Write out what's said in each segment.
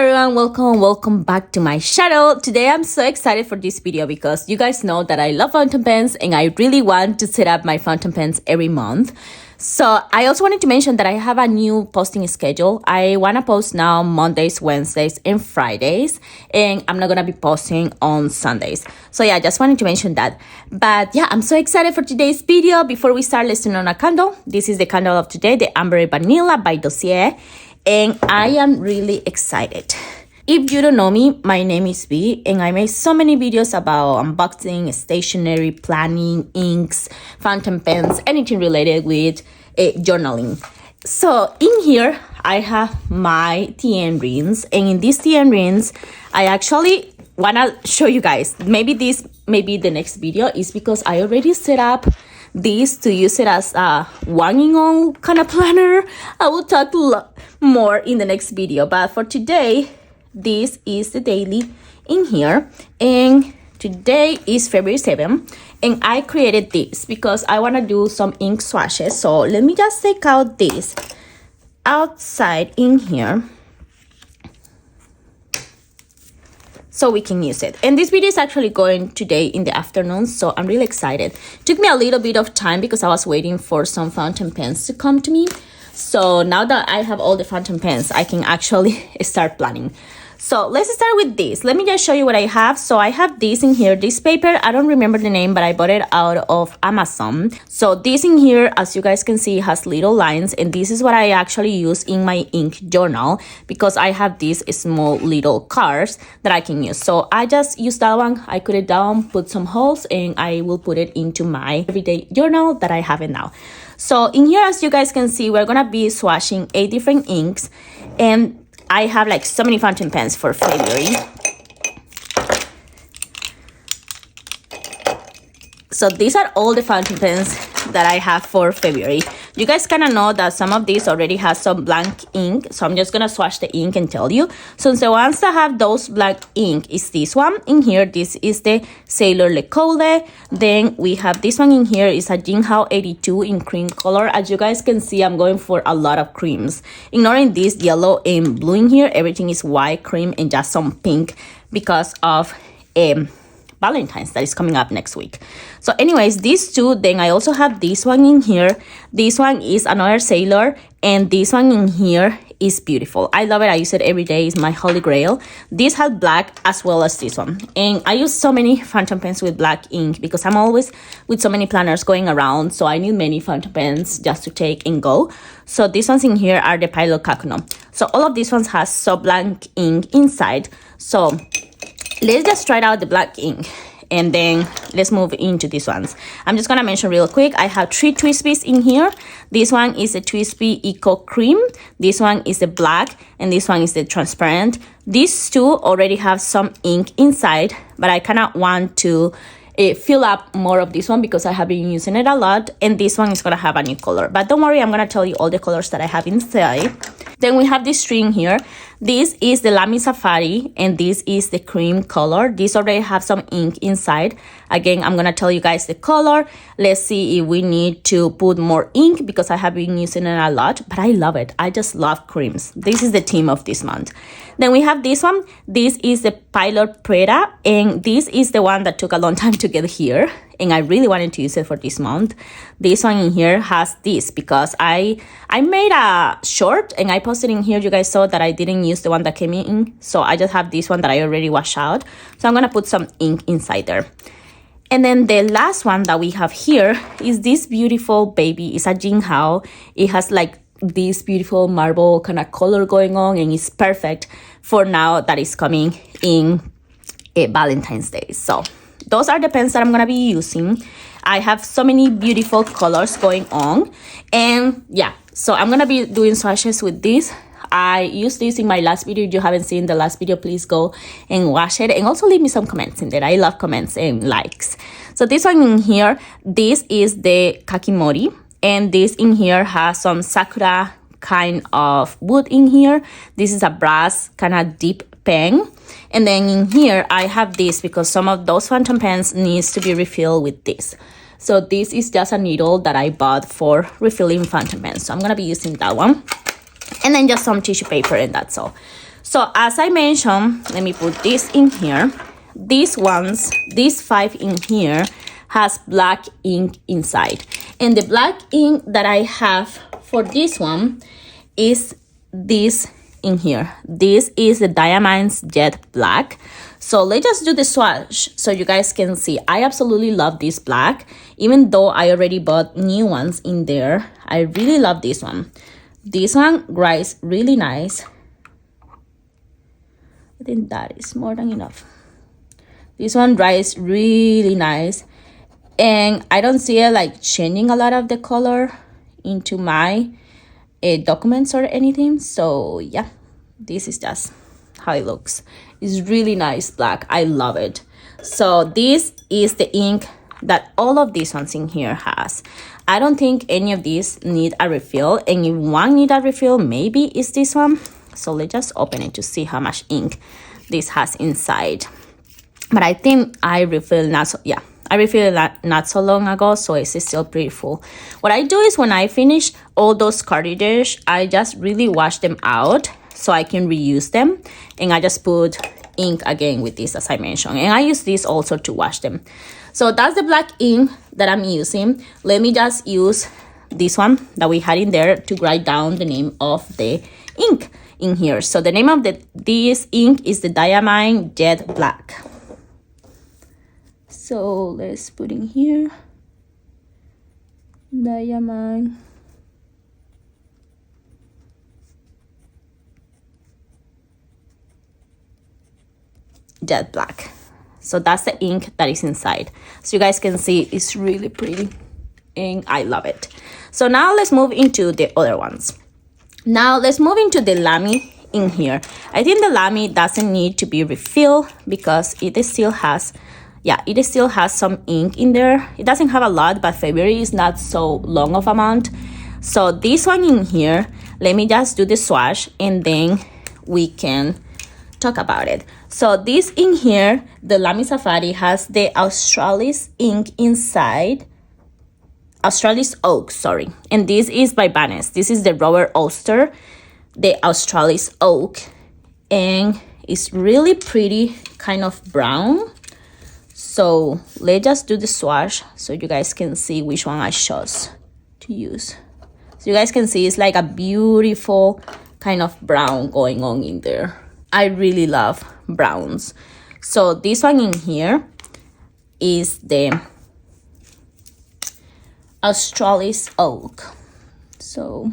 everyone, welcome back to my channel. Today I'm so excited for this video because you guys know that I love fountain pens and I really want to set up my fountain pens every month. So I also wanted to mention that I have a new posting schedule. I want to post now Mondays, Wednesdays, and Fridays, and I'm not going to be posting on Sundays. So yeah, just wanted to mention that. But yeah, I'm so excited for today's video. Before we start, let's turn on a candle. This is the candle of today, the Amber Vanilla by Dossier, and I am really excited. If you don't know me, my name is V, and I make so many videos about unboxing, stationery, planning, inks, fountain pens, anything related with journaling. So in here, I have my TN rings, and in these TN rings, I actually want to show you guys. Maybe this may be the next video, is because I already set up this to use it as a one-in-all kind of planner. I will talk more in the next video, but for today, this is the daily in here, and today is February 7th, and I created this because I want to do some ink swatches. So let me just take out this outside in here so we can use it. And this video is actually going today in the afternoon, so I'm really excited. It took me a little bit of time because I was waiting for some fountain pens to come to me. So now that I have all the fountain pens, I can actually start planning. So let's start with this. Let me just show you what I have. So I have this in here, this paper. I don't remember the name, but I bought it out of Amazon. So this in here, as you guys can see, has little lines, and this is what I actually use in my ink journal because I have these small little cards that I can use. So I just use that one. I cut it down, put some holes, and I will put it into my everyday journal that I have it now. So in here, as you guys can see, we're gonna be swatching 8 different inks, and I have like so many fountain pens for February. So these are all the fountain pens that I have for February. You guys kind of know that some of these already have some blank ink, so I'm just gonna swatch the ink and tell you. So the ones that have those blank ink is this one in here. This is the Sailor Le Colle. Then we have this one in here, is a Jinhao 82 in cream color. As you guys can see, I'm going for a lot of creams. Ignoring this yellow and blue in here, everything is white, cream, and just some pink because of Valentine's that is coming up next week. So anyways, these two, then I also have this one in here. This one is another Sailor, and this one in here is beautiful. I love it. I use it every day. It's my holy grail. This has black as well as this one, and I use so many fountain pens with black ink because I'm always with so many planners going around, so I need many fountain pens just to take and go. So these ones in here are the Pilot Kakuno. So all of these ones has so blank ink inside. So let's just try out the black ink, and then let's move into these ones. I'm just gonna mention real quick, I have 3 Twsbis in here. This one is a Twsbi Eco cream, this one is the black, and this one is the transparent. These two already have some ink inside, but I kind of want to fill up more of this one because I have been using it a lot, and this one is gonna have a new color. But don't worry, I'm gonna tell you all the colors that I have inside. Then we have this string here. This is the Lamy Safari, and this is the cream color. These already have some ink inside. Again, I'm gonna tell you guys the color. Let's see if we need to put more ink because I have been using it a lot, but I love it. I just love creams. This is the theme of this month. Then we have this one. This is the Pilot Preta, and this is the one that took a long time to get here, and I really wanted to use it for this month. This one in here has this because I made a short and I posted in here. You guys saw that I didn't use the one that came in, so I just have this one that I already washed out. So I'm gonna put some ink inside there. And then the last one that we have here is this beautiful baby. It's a Jinhao. It has like this beautiful marble kind of color going on, and it's perfect for now that is coming in Valentine's Day. So those are the pens that I'm gonna be using. I have so many beautiful colors going on, and yeah, so I'm gonna be doing swatches with this. I used this in my last video. If you haven't seen the last video, please go and watch it, and also leave me some comments in there. I love comments and likes. So this one in here, this is the Kakimori, and this in here has some sakura kind of wood in here. This is a brass kind of deep pen, and then in here I have this because some of those fountain pens needs to be refilled with this. So this is just a needle that I bought for refilling fountain pens, so I'm gonna be using that one, and then just some tissue paper, and that's all. So as I mentioned, let me put this in here. These 5 in here has black ink inside. And the black ink that I have for this one is this in here. This is the Diamonds Jet Black. So let's just do the swatch so you guys can see. I absolutely love this black. Even though I already bought new ones in there, I really love this one. This one dries really nice. I think that is more than enough. This one dries really nice. And I don't see it like changing a lot of the color into my documents or anything. So yeah, this is just how it looks. It's really nice black. I love it. So this is the ink that all of these ones in here has. I don't think any of these need a refill. And if one need a refill, maybe it's this one. So let's just open it to see how much ink this has inside. But I think I refilled I refilled not so long ago, so it's still pretty full. What I do is when I finish all those cartridges, I just really wash them out so I can reuse them. And I just put ink again with this, as I mentioned. And I use this also to wash them. So that's the black ink that I'm using. Let me just use this one that we had in there to write down the name of the ink in here. So the name of this ink is the Diamond Jet Black. So let's put in here Diamond Jet Black. So that's the ink that is inside. So you guys can see it's really pretty and I love it. So now let's move into the other ones. Now let's move into the Lamy in here. I think the Lamy doesn't need to be refilled because it still has some ink in there. It doesn't have a lot, but February is not so long of amount. So this one in here, let me just do the swatch and then we can talk about it. So this in here, the Lamy Safari has the Australis ink inside. Australis Oak, sorry. And this is by Vanish. This is the Robert Oster, the Australis Oak. And it's really pretty, kind of brown. So let's just do the swatch so you guys can see which one I chose to use. So you guys can see it's like a beautiful kind of brown going on in there. I really love browns. So this one in here is the Australis Oak. So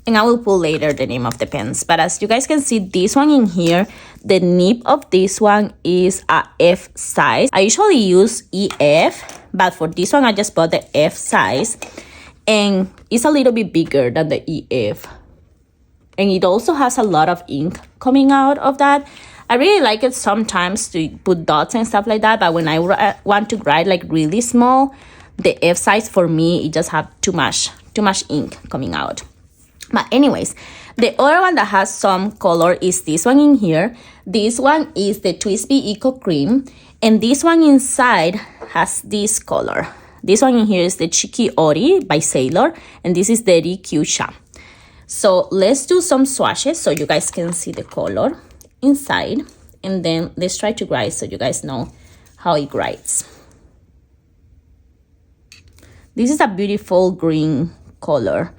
and I will put later the name of the pens. But as you guys can see, this one in here, the nib of this one is a F size. I usually use EF, but for this one, I just bought the F size. And it's a little bit bigger than the EF. And it also has a lot of ink coming out of that. I really like it sometimes to put dots and stuff like that. But when I want to write like really small, the F size for me, it just have too much ink coming out. But anyways, the other one that has some color is this one in here. This one is the Twsbi Eco Cream. And this one inside has this color. This one in here is the Chiki Ori by Sailor. And this is the Rikyusha. So let's do some swatches so you guys can see the color inside. And then let's try to write so you guys know how it writes. This is a beautiful green color.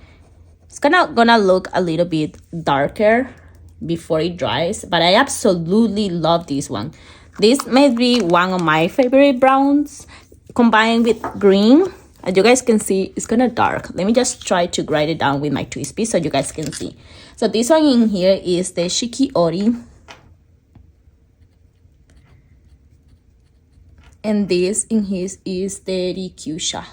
It's gonna look a little bit darker before it dries, but I absolutely love this one. This may be one of my favorite browns combined with green. As you guys can see, it's kind of dark. Let me just try to write it down with my Twsbi so you guys can see. So this one in here is the Chiki Ori. And this in his is the Rikyusha.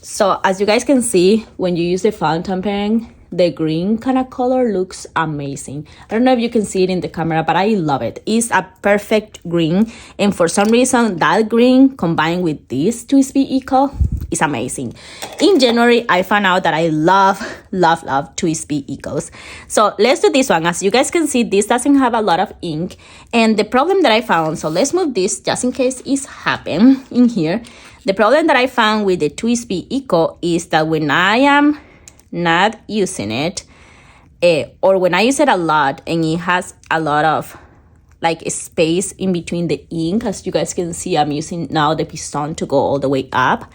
So as you guys can see, when you use the fountain pen, the green kind of color looks amazing. I don't know if you can see it in the camera, but I love it. It's a perfect green. And for some reason, that green combined with this Twsbi Eco is amazing. In January, I found out that I love Twsbi Ecos. So let's do this one. As you guys can see, this doesn't have a lot of ink. And the problem that I found, so let's move this just in case it's happen in here. The problem that I found with the Twsbi Eco is that when I am not using it, or when I use it a lot and it has a lot of like space in between the ink, as you guys can see, I'm using now the piston to go all the way up.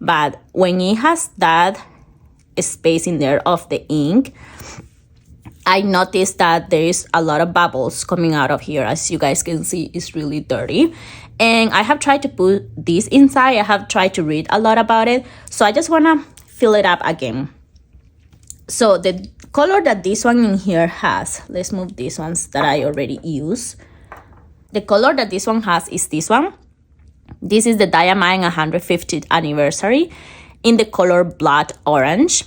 But when it has that space in there of the ink, I noticed that there is a lot of bubbles coming out of here. As you guys can see, it's really dirty. And I have tried to put this inside. I have tried to read a lot about it. So I just want to fill it up again. So the color that this one in here has, let's move these ones that I already use. The color that this one has is this one. This is the Diamine 150th anniversary in the color blood orange.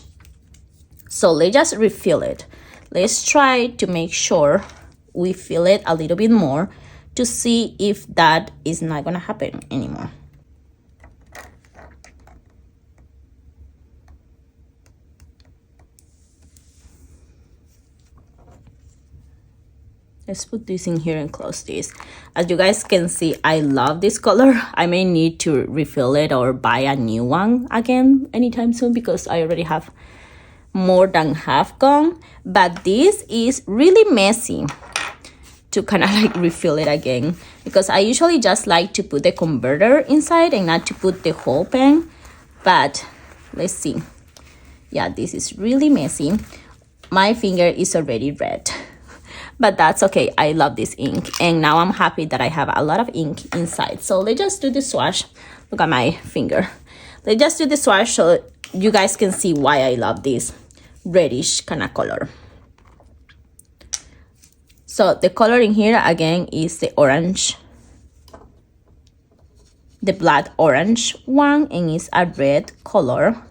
So let's just refill it. Let's try to make sure we fill it a little bit more to see if that is not gonna happen anymore. Let's put this in here and close this. As you guys can see, I love this color. I may need to refill it or buy a new one again anytime soon because I already have more than half gone. But this is really messy to kind of like refill it again because I usually just like to put the converter inside and not to put the whole pen. But let's see. Yeah, this is really messy. My finger is already red. But that's okay. I love this ink. And now I'm happy that I have a lot of ink inside. So let's just do the swatch. Look at my finger. Let's just do the swatch so you guys can see why I love this reddish kind of color. So the color in here again is the orange. The blood orange one, and it's a red color.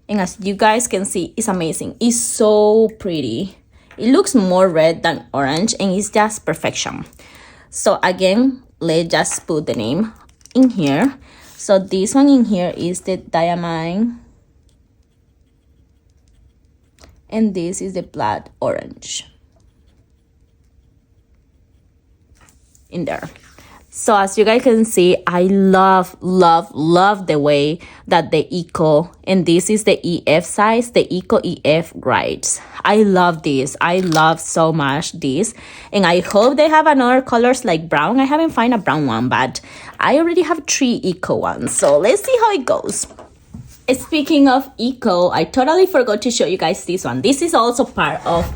And as you guys can see, it's amazing. It's so pretty. It looks more red than orange and it's just perfection. So again, let's just put the name in here. So this one in here is the Diamine. And this is the blood orange. In there. So as you guys can see, I love the way that the Eco, and this is the EF size, the Eco EF writes. I love this. I love so much this. And I hope they have another colors like brown. I haven't found a brown one, but I already have 3 Eco ones. So let's see how it goes. Speaking of Eco, I totally forgot to show you guys this one. This is also part of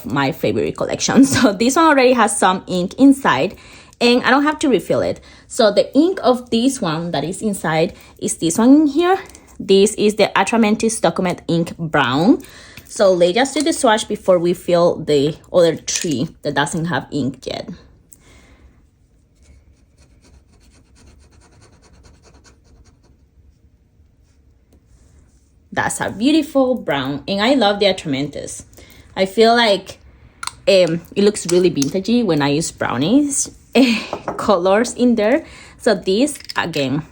my favorite collection. So this one already has some ink inside and I don't have to refill it. So the ink of this one that is inside is this one in here. This is the Atramentis Document Ink Brown. So let's just do the swatch before we fill the other 3 that doesn't have ink yet. That's a beautiful brown, and I love the Atramentis. I feel like it looks really vintagey when I use brownies colors in there. So this, again,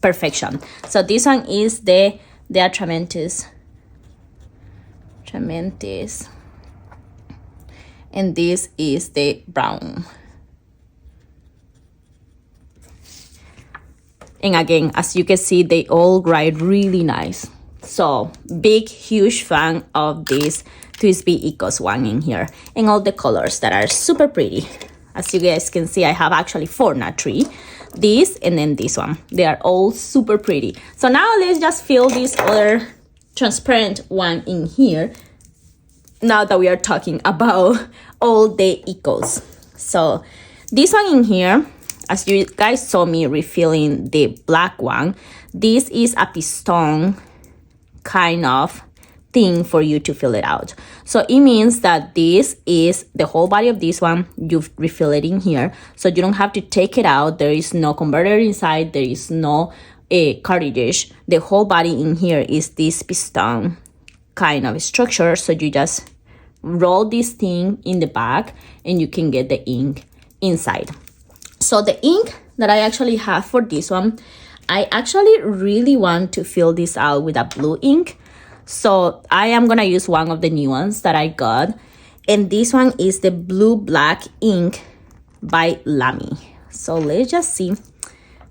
perfection. So this one is the Atramentis. And this is the brown. And again, as you can see, they all write really nice. So big, huge fan of this Twsbi Eco's one in here. And all the colors that are super pretty. As you guys can see, I have actually 4, not 3. This and then this one. They are all super pretty. So now let's just fill this other transparent one in here. Now that we are talking about all the Ecos. So this one in here, as you guys saw me refilling the black one, this is a piston kind of thing for you to fill it out. So it means that this is the whole body of this one. You refill it in here, so you don't have to take it out. There is no converter inside. There is no cartridge. The whole body in here is this piston kind of structure. So you just roll this thing in the back and you can get the ink inside. So the ink that I actually have for this one, I actually really want to fill this out with a blue ink. So I am gonna use one of the new ones that I got. And this one is the Blue Black ink by Lamy. So let's just see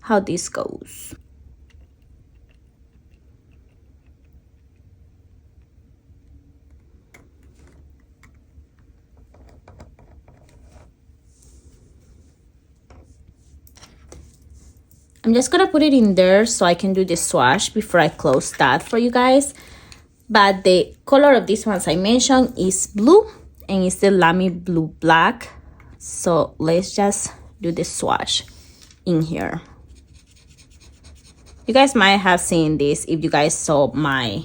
how this goes. I'm just gonna put it in there so I can do the swatch before I close that for you guys. But the color of this one, as I mentioned, is blue, and it's the Lamy Blue Black. So let's just do the swatch in here. You guys might have seen this if you guys saw my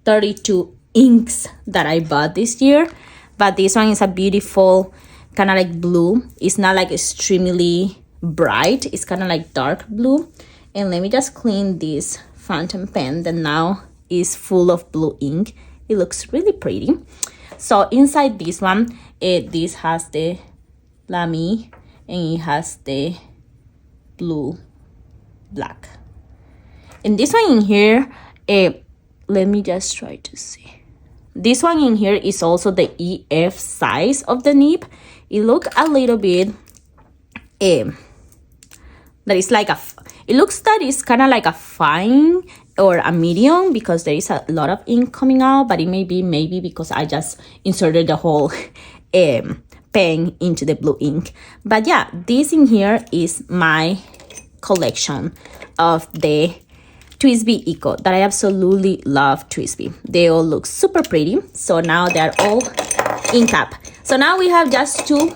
32 inks that I bought this year. But this one is a beautiful kind of like blue. It's not like extremely bright, it's kind of like dark blue. And let me just clean this fountain pen that now is full of blue ink. It looks really pretty. So inside this one, this has the Lamy and it has the blue black. And this one in here, let me just try to see. This one in here is also the EF size of the nib. It looks a little bit that is like it looks that is kind of like a fine or a medium, because there is a lot of ink coming out, but it may be maybe because I just inserted the whole pen into the blue ink. But yeah, this in here is my collection of the Twsbi Eco that I absolutely love. Twsbi, they all look super pretty. So now they're all ink up. So now we have just two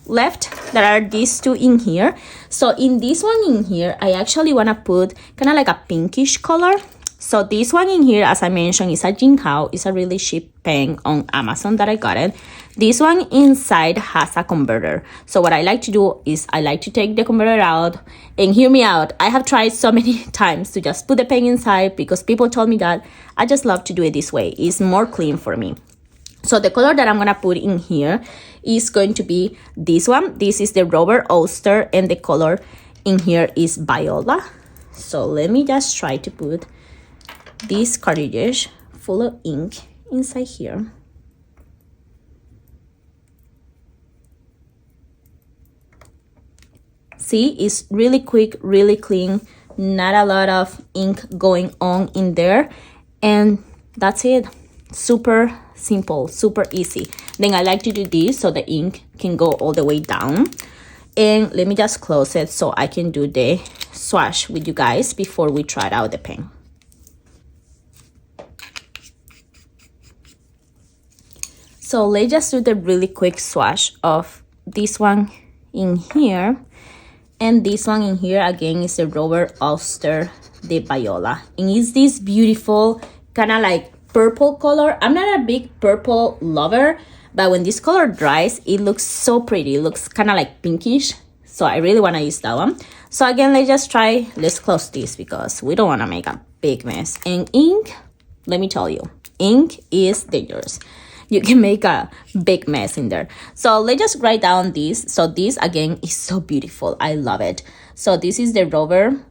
left. There are these two in here. So in this one in here, I actually want to put kind of like a pinkish color. So this one in here, as I mentioned, is a Jinhao. It's a really cheap pen on Amazon that I got it. This one inside has a converter. So what I like to do is I like to take the converter out, and hear me out, I have tried so many times to just put the pen inside because people told me that. I just love to do it this way. It's more clean for me. So the color that I'm gonna put in here is going to be this one. This is the Rubber Oyster, and the color in here is Viola. So let me just try to put this cartridge full of ink inside here. See, it's really quick, really clean, not a lot of ink going on in there, and that's it. Super simple, super easy. Then I like to do this so the ink can go all the way down. And let me just close it so I can do the swatch with you guys before we try out the pen. So let's just do the really quick swatch of this one in here. And this one in here again is the Rubber Oyster de Viola. And it's this beautiful kind of like purple color. I'm not a big purple lover, but when this color dries, it looks so pretty. It looks kind of like pinkish. So I really want to use that one. So again, let's close this because we don't want to make a big mess. And ink, let me tell you, ink is dangerous. You can make a big mess in there. So let's just write down this. So this again is so beautiful. I love it. So this is the Rubber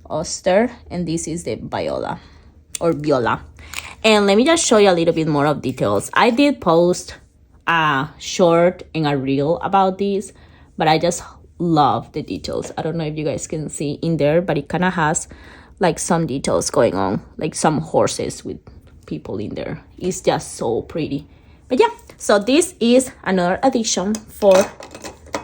Oyster, and this is the Viola or Viola. And let me just show you a little bit more of details. I did post a short and a reel about this, but I just love the details. I don't know if you guys can see in there, but it kind of has like some details going on, like some horses with people in there. It's just so pretty. But yeah, so this is another addition for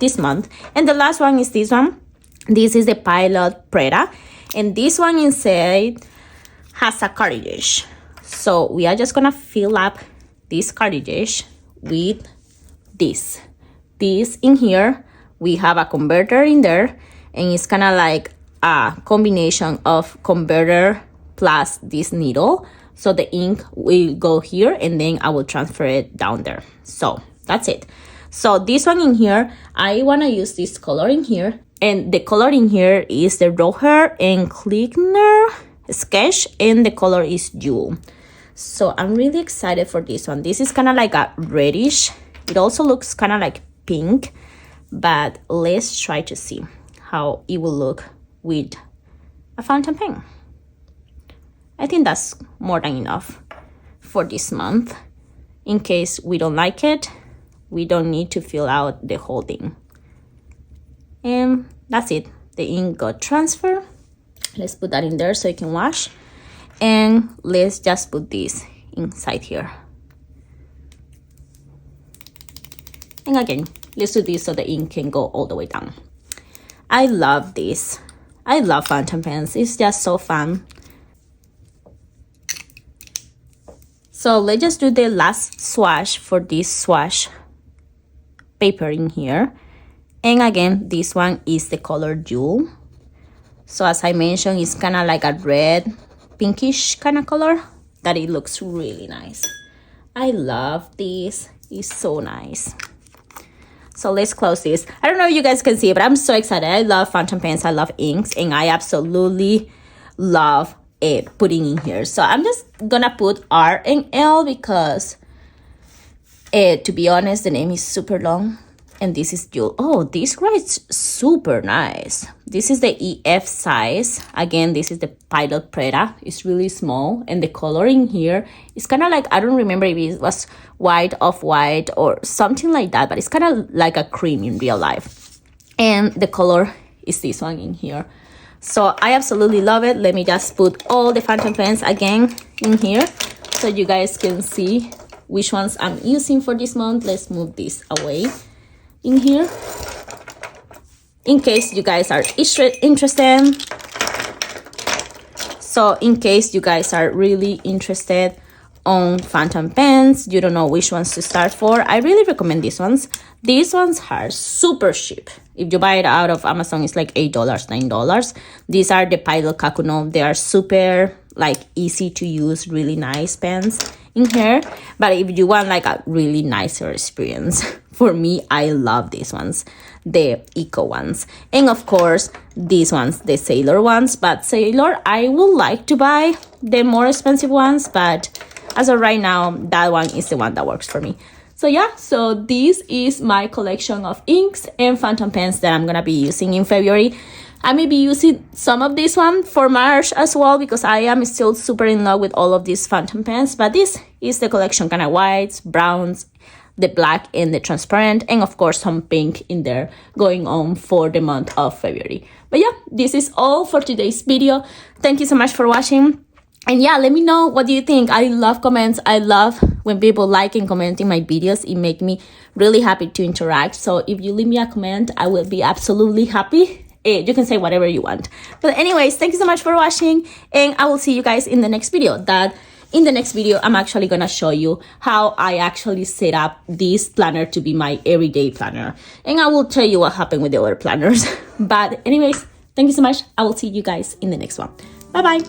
this month. And the last one is this one. This is the Pilot Preta, and this one inside has a cartridge. So we are just gonna fill up this cartridge with this in here. We have a converter in there, and it's kind of like a combination of converter plus this needle. So the ink will go here, and then I will transfer it down there. So that's it. So this one in here, I want to use this color in here, and the color in here is the Roher and Klickner Sketch, and the color is Jewel. So I'm really excited for this one. This is kind of like a reddish. It also looks kind of like pink, but let's try to see how it will look with a fountain pen. I think that's more than enough for this month. In case we don't like it, we don't need to fill out the whole thing. And that's it. The ink got transferred. Let's put that in there so you can wash. And let's just put this inside here. And again, let's do this so the ink can go all the way down. I love this. I love fountain pens. It's just so fun. So let's just do the last swatch for this swatch paper in here. And again, this one is the color Jewel. So as I mentioned, it's kind of like a red, pinkish kind of color that it looks really nice. I love this. It's so nice. So let's close this. I don't know if you guys can see it, but I'm so excited. I love fountain pens. I love inks, and I absolutely love it putting in here. So I'm just gonna put R and L because, to be honest, the name is super long. And this is Jewel. Oh, this writes super nice. This is the EF size. Again, this is the Pilot Preta. It's really small. And the coloring here is kind of like, I don't remember if it was white, off-white, or something like that. But it's kind of like a cream in real life. And the color is this one in here. So I absolutely love it. Let me just put all the fountain pens again in here so you guys can see which ones I'm using for this month. Let's move this away in here in case you guys are interested. So in case you guys are really interested on fountain pens, you don't know which ones to start for, I really recommend these ones. These ones are super cheap. If you buy it out of Amazon, it's like $8, $9. These are the Pilot Kakuno. They are super like easy to use, really nice pens in here. But if you want like a really nicer experience, for me, I love these ones, the Eco ones. And of course, these ones, the Sailor ones. But Sailor, I would like to buy the more expensive ones. But as of right now, that one is the one that works for me. So yeah, so this is my collection of inks and fountain pens that I'm gonna be using in February. I may be using some of this one for March as well because I am still super in love with all of these fountain pens. But this is the collection, kind of whites, browns, the black, and the transparent, and of course some pink in there going on for the month of February. But yeah, this is all for today's video. Thank you so much for watching. And yeah, let me know what do you think. I love comments. I love when people like and comment in my videos. It makes me really happy to interact. So if you leave me a comment, I will be absolutely happy. You can say whatever you want. But anyways, thank you so much for watching, and I will see you guys in the next video. In the next video, I'm actually gonna show you how I actually set up this planner to be my everyday planner. And I will tell you what happened with the other planners. But anyways, thank you so much. I will see you guys in the next one. Bye-bye.